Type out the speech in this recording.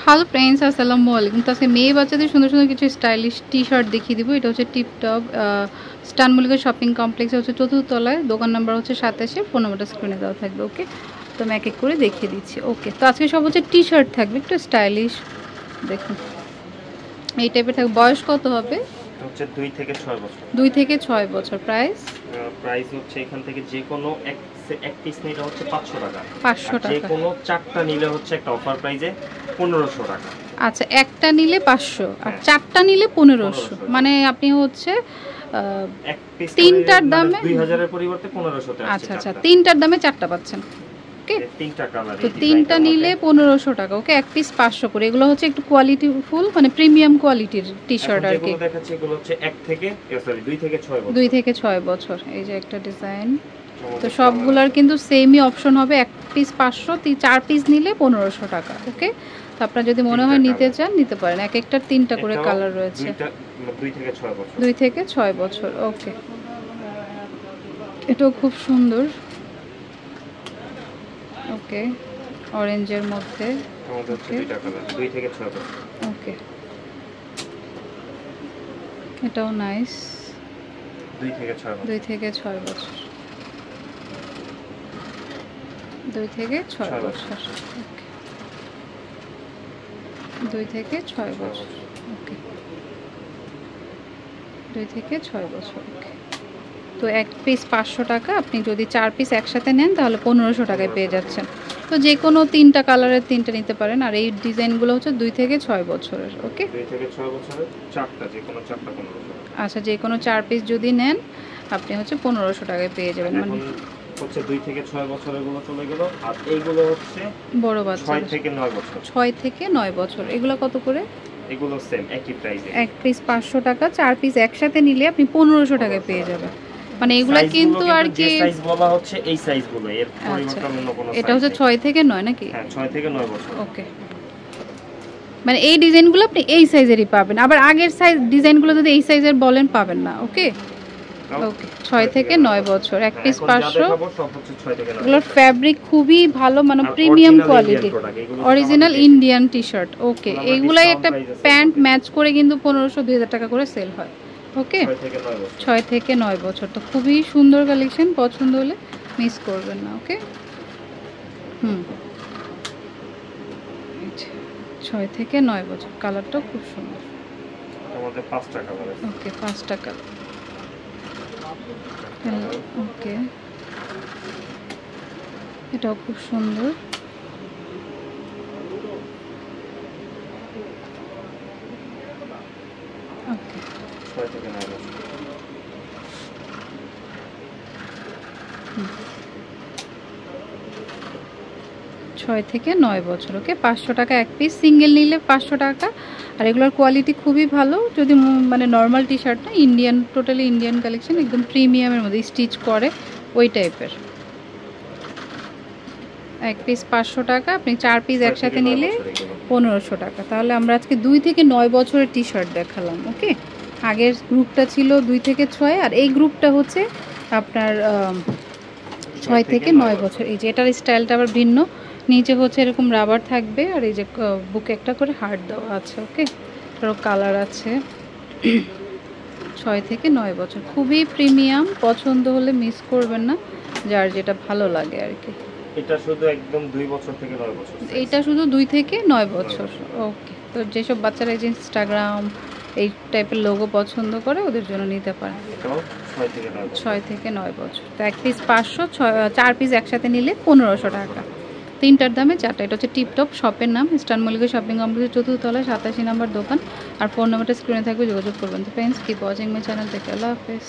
Hello friends, আসসালামু আলাইকুম। তো আজকে মেয়ে বাচ্চাদের সুন্দর সুন্দর কিছু স্টাইলিশ টি শার্ট দেখিয়ে দিব। এটা হচ্ছে টিপটপ স্টান মল্লিকা শপিং কমপ্লেক্সে হচ্ছে 4th তলায়, দোকান নাম্বার হচ্ছে 27, ফোন নাম্বারটা স্ক্রিনে দেওয়া থাকবে। ওকে, তো আমি এক এক করে দেখিয়ে দিচ্ছি। ওকে, তো আজকে সব হচ্ছে টি শার্ট থাকবে, একটু স্টাইলিশ দেখুন এই টাইপের থাকবে। বয়স কত হবে? হচ্ছে 2 থেকে 6 বছর। 2 থেকে 6 বছর। প্রাইস হচ্ছে এখান থেকে যে কোনো এক পিস নিলে হচ্ছে 500 টাকা। 500 টাকা। যে কোনো 4টা নিলে হচ্ছে একটা অফার প্রাইজে 1500 টাকা। আচ্ছা, একটা নিলে 500 আর 4টা নিলে 1500, মানে আপনি হচ্ছে এক পিস 3টার দামে 2000 এর পরিবর্তে 1500 তে আচ্ছা আচ্ছা 3টার দামে 4টা পাচ্ছেন। ওকে, 3টা কালার, তো 3টা নিলে 1500 টাকা। ওকে, এক পিস 500 করে। এগুলো হচ্ছে একটু কোয়ালিটি ফুল, মানে প্রিমিয়াম কোয়ালিটির টি শার্ট আর কি। যেগুলো দেখাচ্ছি এগুলো হচ্ছে 2 থেকে 6 বছর। 2 থেকে 6 বছর। এই যে একটা ডিজাইন, তো সবগুলোর কিন্তু সেমই অপশন হবে। এক পিস 500, 4 পিস নিলে 1500 টাকা। ওকে, তো আপনারা যদি মনে হয় নিতে চান নিতে পারেন। এক একটার 3টা করে কালার রয়েছে। 2 থেকে 6 বছর। 2 থেকে 6 বছর। ওকে, এটাও খুব সুন্দর। ওকে, অরেঞ্জের মধ্যে। আমাদের হচ্ছে 2টা কালার, 2 থেকে 6 বছর। ওকে, এটাও নাইস। 2 থেকে 6 বছর। 2 থেকে 6 বছর। 2 থেকে 6 বছর। ওকে, 2 থেকে 6 বছর। ওকে, 2 থেকে 6 বছর। ওকে, তো এক পিস 500 টাকা। আপনি যদি 4 পিস একসাথে নেন তাহলে 1500 টাকায় পেয়ে যাচ্ছেন। তো যে কোনো 3টা কালারের 3টা নিতে পারেন। আর এই ডিজাইনগুলো হচ্ছে 2 থেকে 6 বছরের। ওকে, 2 থেকে 6 বছরের 4টা, যে কোনো 4টা 1500। আচ্ছা, যে কোনো 4 পিস যদি নেন আপনি হচ্ছে 1500 টাকায় পেয়ে যাবেন। মানে হচ্ছে 2 থেকে 6 বছরের গুলো চলে গেল, আর এইগুলো হচ্ছে বড় বাচ্চা 6 থেকে 9 বছর। 6 থেকে 9 বছর। এগুলো কত করে? এগুলো সেম একই প্রাইসে। এক পিস 500 টাকা, 4 পিস একসাথে নিলে আপনি 1500 টাকায় পেয়ে যাবেন। মানে এগুলা কিন্তু আর কি সাইজ বলা হচ্ছে এই সাইজগুলো, এর পরিবর্তে অন্য কোনো সাইজ। এটা হচ্ছে 6 থেকে 9 নাকি? হ্যাঁ, 6 থেকে 9 বছর। ওকে, মানে এই ডিজাইনগুলো আপনি এই সাইজেরই পাবেন। আবার আগের সাইজ ডিজাইনগুলো যদি এই সাইজের বলেন পাবেন না। ওকে ওকে, 6 থেকে 9 বছর। এক পিস 500। এগুলোর ফ্যাব্রিক খুবই ভালো, মানে premium quality, original Indian t shirt. Okay, এইগুলাই একটা প্যান্ট ম্যাচ করে কিন্তু 1500-2000 টাকা করে সেল হয়। ওকে, 6 থেকে 9 বছর। তো খুবই সুন্দর কালেকশন, পছন্দ হলে মিস করবেন না। ওকে, 6 থেকে 9 বছর। কালারটাও খুব সুন্দর। আমাদের 5টা কালার আছে। ওকে, 5টা কালার। ওকে, এটাও খুব সুন্দর। ওকে, 6 থেকে 9 বছর। 6 থেকে 9 বছর। ওকে, 500 টাকা এক পিস। সিঙ্গেল নিলে 500 টাকা। আর এগুলোর কোয়ালিটি খুবই ভালো। যদি মানে নর্মাল টি শার্ট না, ইন্ডিয়ান, টোটালি ইন্ডিয়ান কালেকশন, একদম প্রিমিয়ামের মধ্যে স্টিচ করে ওই টাইপের। এক পিস 500 টাকা। আপনি 4 পিস একসাথে নিলে 1500 টাকা। তাহলে আমরা আজকে 2 থেকে 9 বছরের টি শার্ট দেখালাম। ওকে, আগের গ্রুপটা ছিল 2 থেকে 6, আর এই গ্রুপটা হচ্ছে আপনার 6 থেকে 9 বছর। এই যে এটার স্টাইলটা আবার ভিন্ন, নিচে হচ্ছে এরকম রাবার থাকবে, আর এই যে বুকে একটা করে হার্ট দেওয়া আছে। ওকে, এটারও কালার আছে। 6 থেকে 9 বছর, খুবই প্রিমিয়াম। পছন্দ হলে মিস করবেন না, যার যেটা ভালো লাগে আর কি। এটা শুধু একদম 2 বছর থেকে 9 বছর। এইটা শুধু 2 থেকে 9 বছর। ওকে, তো যেসব বাচ্চারা এই যে ইনস্টাগ্রাম এই টাইপের লোগো পছন্দ করে ওদের জন্য নিতে পারেন। 6 থেকে 9 বছর। তো এক পিস 500, 4 পিস একসাথে নিলে 1500 টাকা। 3টার দামে 4টা। এটা হচ্ছে টিপটপ শপের নাম, স্টান মল্লিকা শপিং কমপ্লেক্সের 4th তলায় 87 নম্বর দোকান। আর ফোন নাম্বারটা স্ক্রিনে থাকবে, যোগাযোগ করবেন। তো friends, keep watching my channel. থেকে আল্লাহ হাফেজ।